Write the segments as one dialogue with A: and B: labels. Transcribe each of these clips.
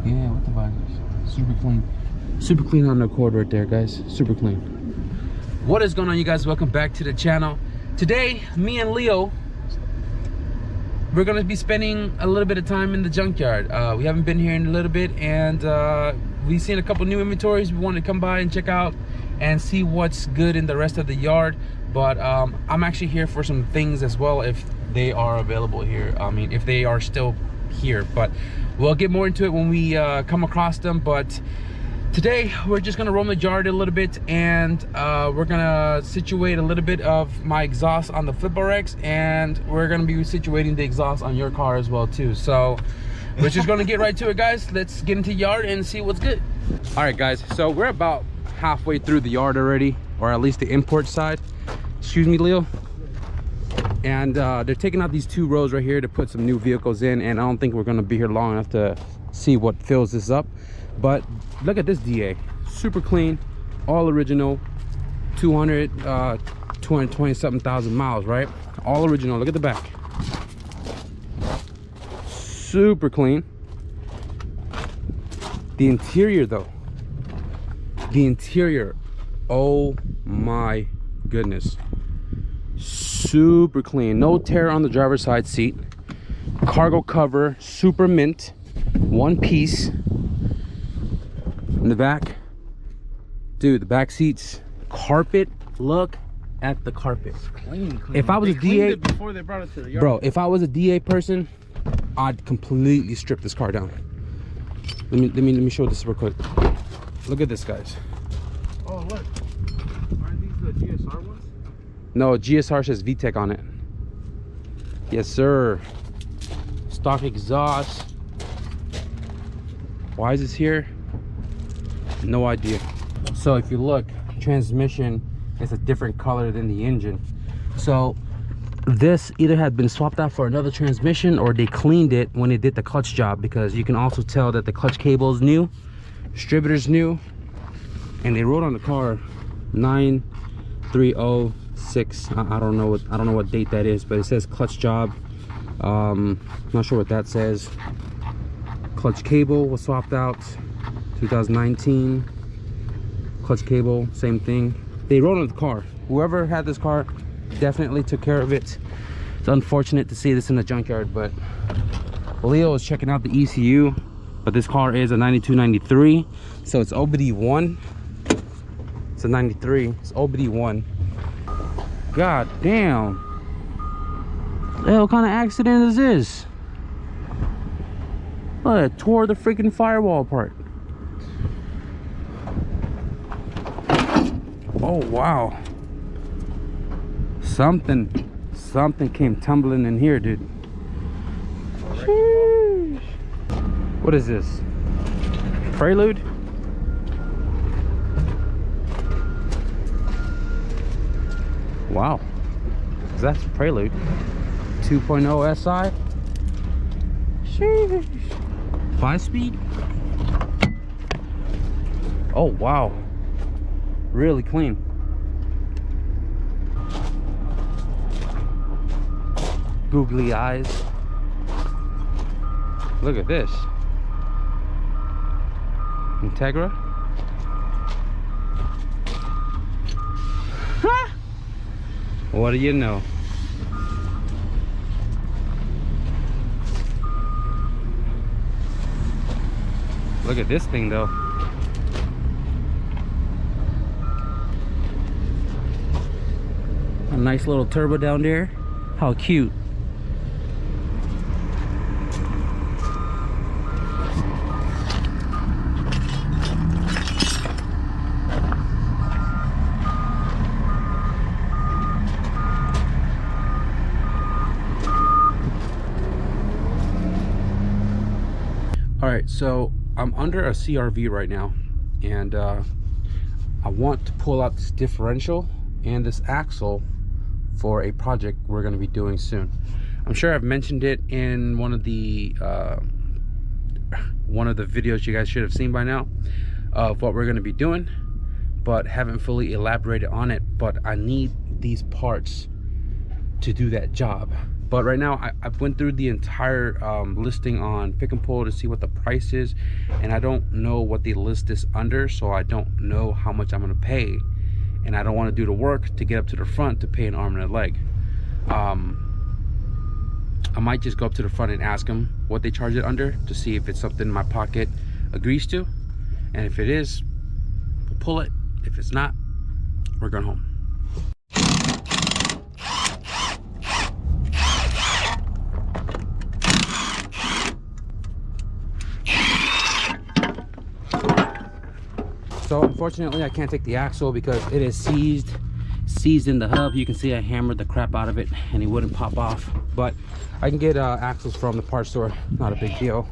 A: Yeah, with the visors. Super clean. Super clean on the cord right there, guys. Super clean. What is going on, you guys? Welcome back to the channel. Today, me and Leo, we're gonna be spending a little bit of time in the junkyard. We haven't been here in a little bit, and we've seen a couple new inventories. We wanted to come by and check out and see what's good in the rest of the yard. But I'm actually here for some things as well, if they are available here. I mean, if they are still here, but we'll get more into it when we come across them. But today we're just gonna roam the yard a little bit, and we're gonna situate a little bit of my exhaust on the FlipRX, and we're gonna be situating the exhaust on your car as well too. So we're just gonna get right to it, guys. Let's get into the yard and see what's good. All right, guys, so we're about halfway through the yard already, or at least the import side. Excuse me, Leo. And they're taking out these 2 rows right here to put some new vehicles in, and I don't think we're going to be here long enough to see what fills this up. But look at this DA, super clean, all original, 220 something thousand miles, right? All original. Look at the back, super clean. The interior though, the interior, oh my goodness, super clean. No tear on the driver's side seat. Cargo cover, super mint, 1 piece. In the back, dude, the back seats, carpet. Look at the carpet. Clean.
B: If I was a DA before they brought it to the yard.
A: Bro, if I was a DA person, I'd completely strip this car down. Let me show this real quick. Look at this, guys.
B: Oh, look. Aren't these the GSR ones?
A: No, GSR says VTEC on it. Yes, sir. Stock exhaust. Why is this here? No idea. So if you look, transmission is a different color than the engine. So this either had been swapped out for another transmission, or they cleaned it when they did the clutch job, because you can also tell that the clutch cable is new, distributor's new, and they wrote on the car 9306. I don't know what date that is, but it says clutch job. Not sure what that says. Clutch cable was swapped out 2019. Clutch cable, same thing. They wrote on the car. Whoever had this car definitely took care of it. It's unfortunate to see this in the junkyard, but Leo is checking out the ECU. But this car is a 9293, so it's OBD1. It's a 93. It's OBD1. God damn. The hell kind of accident is this? Look, it tore the freaking firewall apart. Oh wow. Something came tumbling in here, dude. Sheesh. What is this? Prelude? Wow, that's Prelude 2.0 SI. Sheesh. 5-speed. Oh wow, really clean. Googly eyes. Look at this. Integra. What do you know? Look at this thing though. A nice little turbo down there. How cute. All right, so I'm under a CRV right now, and I want to pull out this differential and this axle for a project we're going to be doing soon. I'm sure I've mentioned it in one of the videos you guys should have seen by now of what we're going to be doing, but haven't fully elaborated on it. But I need these parts to do that job. But right now I went through the entire listing on Pick and Pull to see what the price is, and I don't know what they list this under, so I don't know how much I'm gonna pay, and I don't want to do the work to get up to the front to pay an arm and a leg. I might just go up to the front and ask them what they charge it under to see if it's something my pocket agrees to, and if it is, we'll pull it. If it's not, we're going home. So unfortunately I can't take the axle because it is seized in the hub. You can see I hammered the crap out of it and it wouldn't pop off, but I can get axles from the parts store, not a big deal.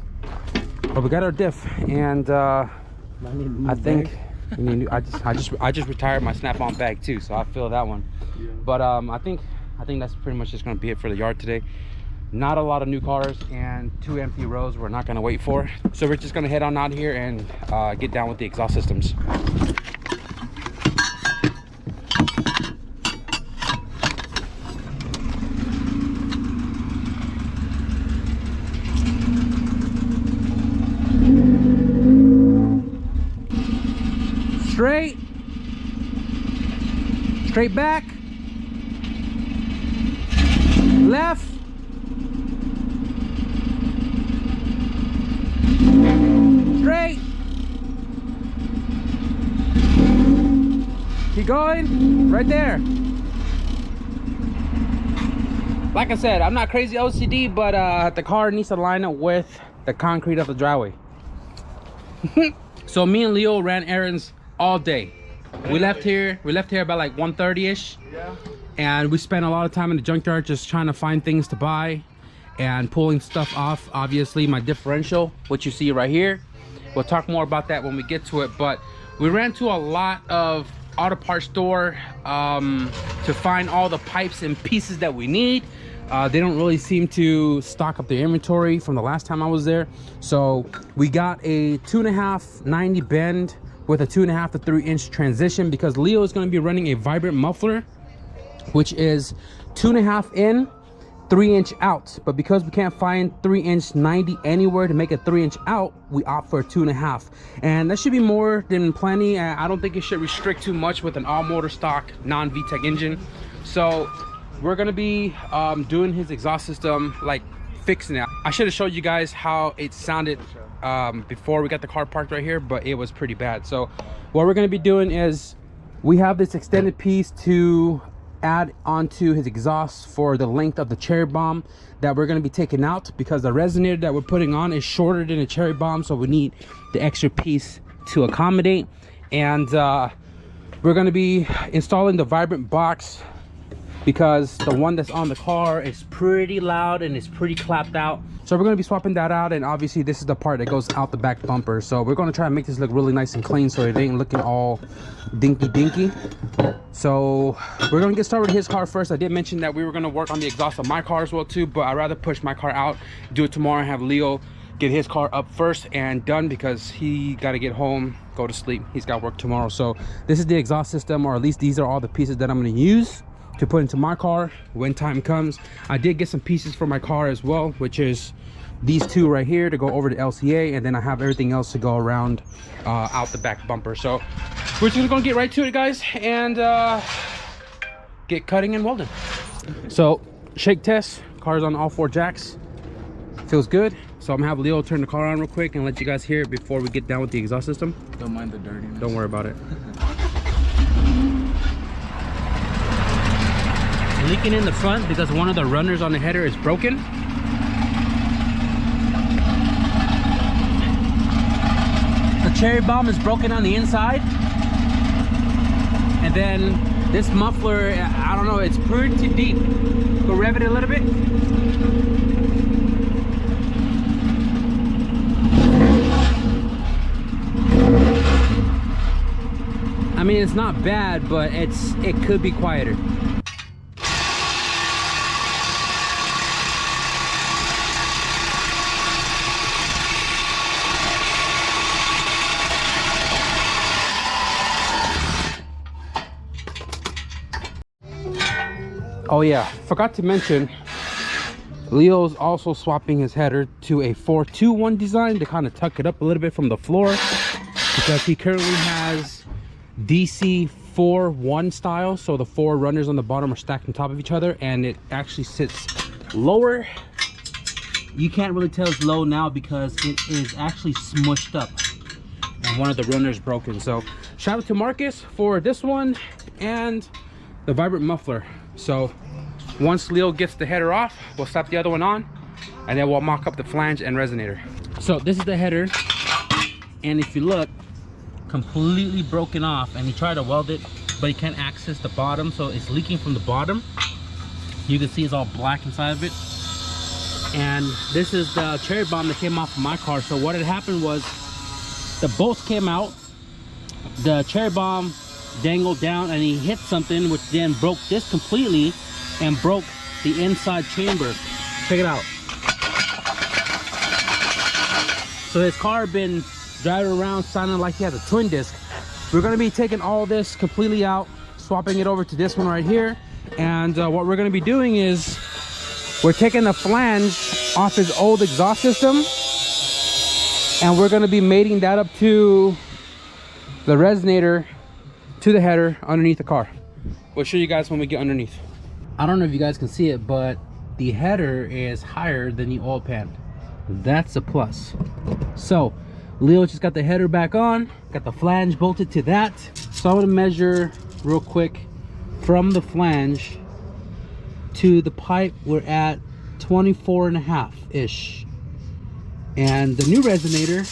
A: But we got our diff, and I think I just retired my snap-on bag too, so I feel that one. Yeah. But I think that's pretty much just gonna be it for the yard today. Not a lot of new cars and 2 empty rows we're not gonna wait for, so we're just gonna head on out here and get down with the exhaust systems. Straight back, left, straight, keep going, right there. Like I said, I'm not crazy OCD, but the car needs to line up with the concrete of the driveway. So me and Leo ran errands all day. We left here about like 1:30ish. Yeah. And we spent a lot of time in the junkyard just trying to find things to buy and pulling stuff off. Obviously my differential, what you see right here. We'll talk more about that when we get to it, but we ran to a lot of auto parts store to find all the pipes and pieces that we need. They don't really seem to stock up their inventory from the last time I was there. So we got a 2.5 90 bend with a 2.5 to 3 inch transition, because Leo is going to be running a vibrant muffler, which is 2.5 in, 3 inch out. But because we can't find 3 inch 90 anywhere to make a 3 inch out, we opt for a 2.5, and that should be more than plenty. I don't think it should restrict too much with an all motor stock non VTEC engine. So we're gonna be doing his exhaust system, like fixing it. I should have showed you guys how it sounded before we got the car parked right here, but it was pretty bad. So what we're going to be doing is we have this extended piece to add onto his exhaust for the length of the cherry bomb that we're going to be taking out, because the resonator that we're putting on is shorter than a cherry bomb, so we need the extra piece to accommodate. And we're going to be installing the vibrant box, because the one that's on the car is pretty loud and it's pretty clapped out. So we're going to be swapping that out, and obviously this is the part that goes out the back bumper. So we're going to try and make this look really nice and clean so it ain't looking all dinky. So we're going to get started with his car first. I did mention that we were going to work on the exhaust of my car as well too, but I'd rather push my car out, do it tomorrow, and have Leo get his car up first and done, because he got to get home, go to sleep. He's got work tomorrow. So this is the exhaust system, or at least these are all the pieces that I'm going to use to put into my car when time comes. I did get some pieces for my car as well, which is these two right here to go over the LCA, and then I have everything else to go around out the back bumper. So we're just gonna get right to it, guys, and get cutting and welding. So shake test, car's on all 4 jacks, feels good. So I'm gonna have Leo turn the car on real quick and let you guys hear it before we get down with the exhaust system.
B: Don't mind the dirtiness.
A: Don't worry about it. Leaking in the front because one of the runners on the header is broken. The cherry bomb is broken on the inside, and then this muffler, I don't know, it's pretty deep. Go rev it a little bit. I mean, it's not bad, but it could be quieter. Oh yeah, forgot to mention, Leo's also swapping his header to a 4-2-1 design to kind of tuck it up a little bit from the floor, because he currently has DC 4-1 style, so the 4 runners on the bottom are stacked on top of each other, and it actually sits lower. You can't really tell it's low now because it is actually smushed up and one of the runners broken. So shout out to Marcus for this one and the vibrant muffler. So once Leo gets the header off, we'll slap the other one on, and then we'll mock up the flange and resonator. So this is the header, and if you look, completely broken off, and he tried to weld it, but he can't access the bottom, so it's leaking from the bottom. You can see it's all black inside of it. And this is the cherry bomb that came off of my car. So what had happened was the bolts came out, the cherry bomb dangled down, and he hit something which then broke this completely and broke the inside chamber. Check it out. So his car had been driving around sounding like he has a twin disc. We're going to be taking all this completely out, swapping it over to this one right here, and what we're going to be doing is we're taking the flange off his old exhaust system, and we're going to be mating that up to the resonator to the header underneath the car. We'll show you guys when we get underneath. I don't know if you guys can see it, but the header is higher than the oil pan. That's a plus. So Leo just got the header back on, got the flange bolted to that. So I'm gonna measure real quick from the flange to the pipe. We're at 24.5-ish. And the new resonator,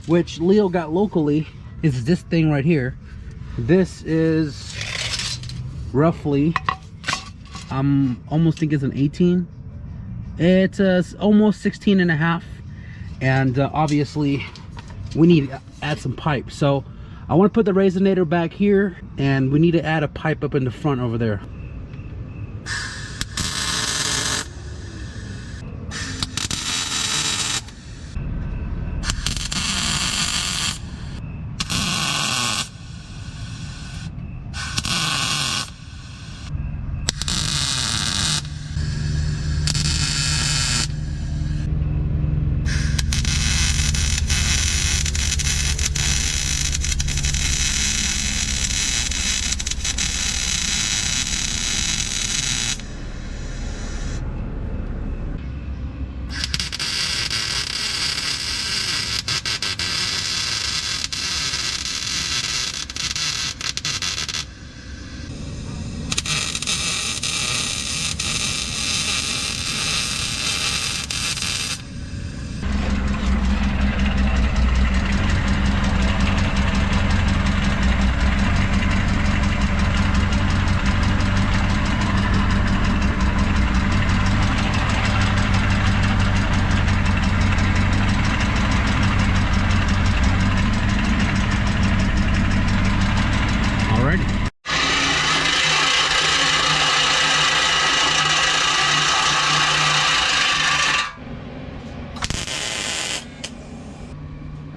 A: which Leo got locally, is this thing right here. This is roughly, almost think it's an 18. It's almost 16.5. And obviously we need to add some pipe. So I want to put the resonator back here, and we need to add a pipe up in the front over there.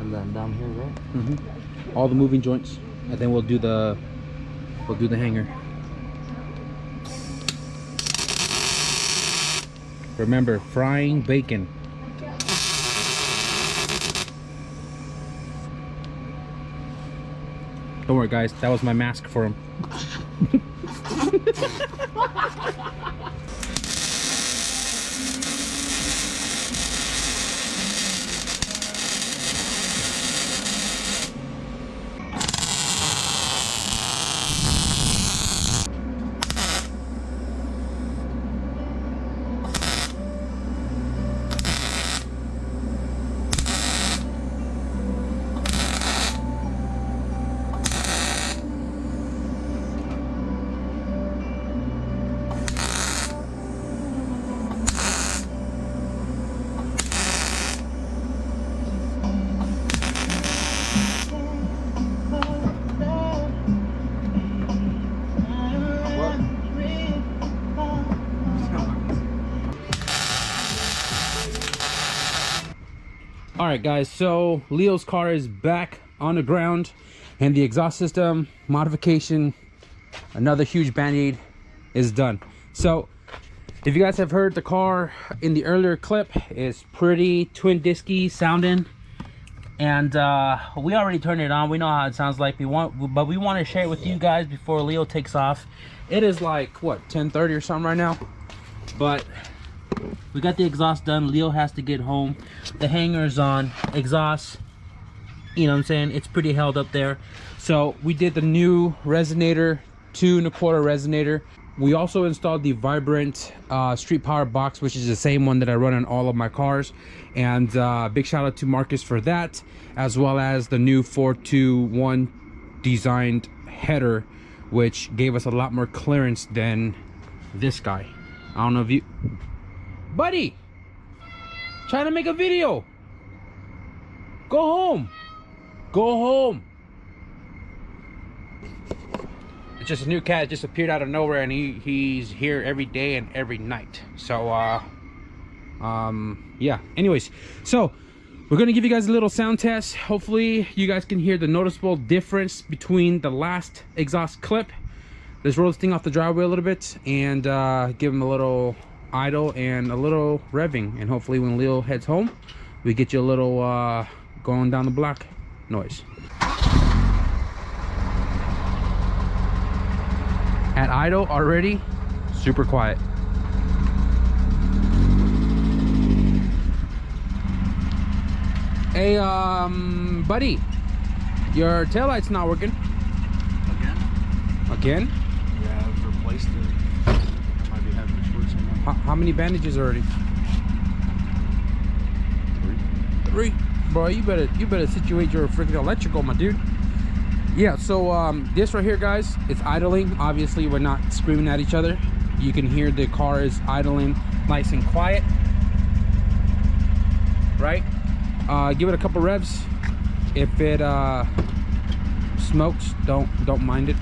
A: And then down here, right? All the moving joints, and then we'll do the hanger. Remember, frying bacon. Don't worry, guys, that was my mask for him. All right, guys, so Leo's car is back on the ground, and the exhaust system modification, another huge band-aid, is done. So If you guys have heard the car in the earlier clip, it's pretty twin disky sounding, and we already turned it on. We know how it sounds like. We want to share it with you guys before Leo takes off. It is like what, 10:30 or something right now, but we got the exhaust done. Leo has to get home. The hanger's on. Exhaust, you know what I'm saying, it's pretty held up there. So we did the new resonator, 2 1/4 resonator. We also installed the Vibrant Street Power box, which is the same one that I run on all of my cars. And big shout out to Marcus for that, as well as the new 421 designed header, which gave us a lot more clearance than this guy. I don't know if you... Buddy! Trying to make a video! Go home! Go home! It's just a new cat. It just appeared out of nowhere, and he's here every day and every night. So yeah, anyways, so we're gonna give you guys a little sound test. Hopefully you guys can hear the noticeable difference between the last exhaust clip. Let's roll this thing off the driveway a little bit and give him a little idle and a little revving, and hopefully when Leo heads home we get you a little going down the block noise. At idle already, super quiet. Hey, buddy, your taillight's not working. Again?
B: Yeah, I've replaced it. I might be having a short somewhere.
A: How many bandages already? 3. Bro, you better situate your freaking electrical, my dude. Yeah, so this right here, guys, it's idling. Obviously we're not screaming at each other. You can hear the car is idling nice and quiet, right? Give it a couple revs. If it smokes, don't mind it.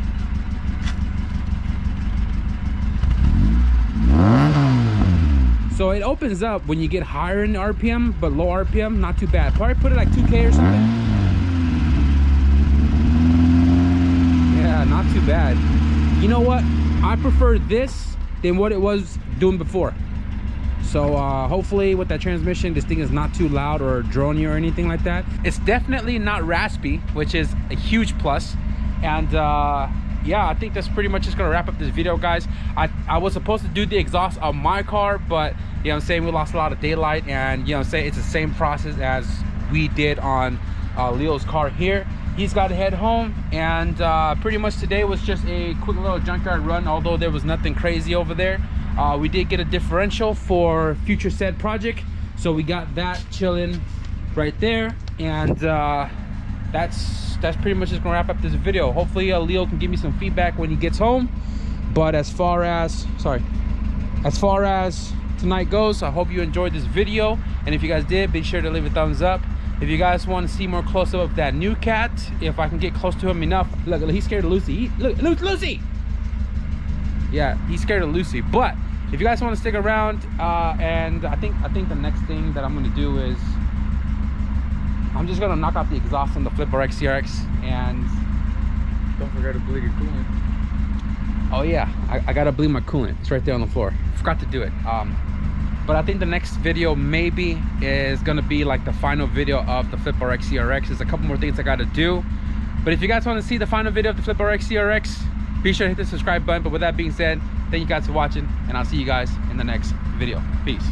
A: So it opens up when you get higher in RPM, but low RPM, not too bad. Probably put it like 2K or something. Yeah, not too bad. You know what? I prefer this than what it was doing before. So hopefully with that transmission, this thing is not too loud or drony or anything like that. It's definitely not raspy, which is a huge plus. And yeah, I think that's pretty much just gonna wrap up this video, guys. I was supposed to do the exhaust on my car, but you know what I'm saying, we lost a lot of daylight, and you know what I'm saying, it's the same process as we did on Leo's car here. He's got to head home, and pretty much today was just a quick little junkyard run, although there was nothing crazy over there. We did get a differential for future said project, so we got that chilling right there. And that's pretty much just gonna wrap up this video. Hopefully Leo can give me some feedback when he gets home. But as far as tonight goes, I hope you enjoyed this video, and if you guys did, be sure to leave a thumbs up. If you guys want to see more close-up of that new cat, if I can get close to him enough. Look, he's scared of Lucy. Look, Lucy! Yeah, he's scared of Lucy. But if you guys want to stick around, and I think the next thing that I'm going to do is I'm just going to knock out the exhaust on the Flipper XCRX, and
B: Don't forget to bleed your coolant.
A: oh yeah, I got to bleed my coolant. It's right there on the floor. Forgot to do it. But I think the next video maybe is gonna be like the final video of the Flipper XCRX. There's a couple more things I gotta do. But if you guys wanna see the final video of the Flipper XCRX, be sure to hit the subscribe button. But with that being said, thank you guys for watching, and I'll see you guys in the next video. Peace.